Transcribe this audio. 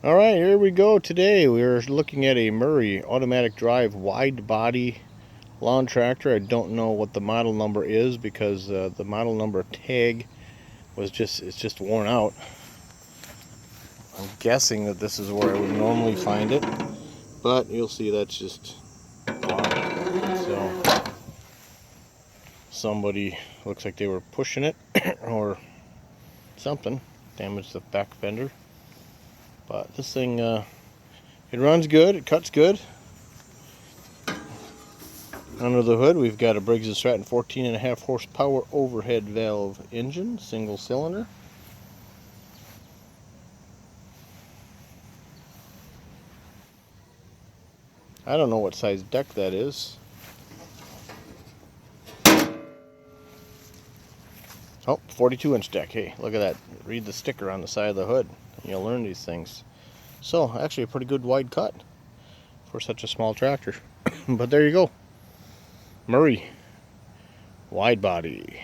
Alright, here we go. Today we're looking at a Murray automatic drive wide body lawn tractor. I don't know what the model number is because the model number tag was just worn out. I'm guessing that this is where I would normally find it, but you'll see that's just gone. So somebody looks like they were pushing it or something, damaged the back fender. But this thing, it runs good, it cuts good. Under the hood, we've got a Briggs & Stratton 14.5 horsepower overhead valve engine, single cylinder. I don't know what size deck that is. Oh, 42-inch deck. Hey, look at that. Read the sticker on the side of the hood, and you'll learn these things. So, actually a pretty good wide cut for such a small tractor. But there you go. Murray wide body.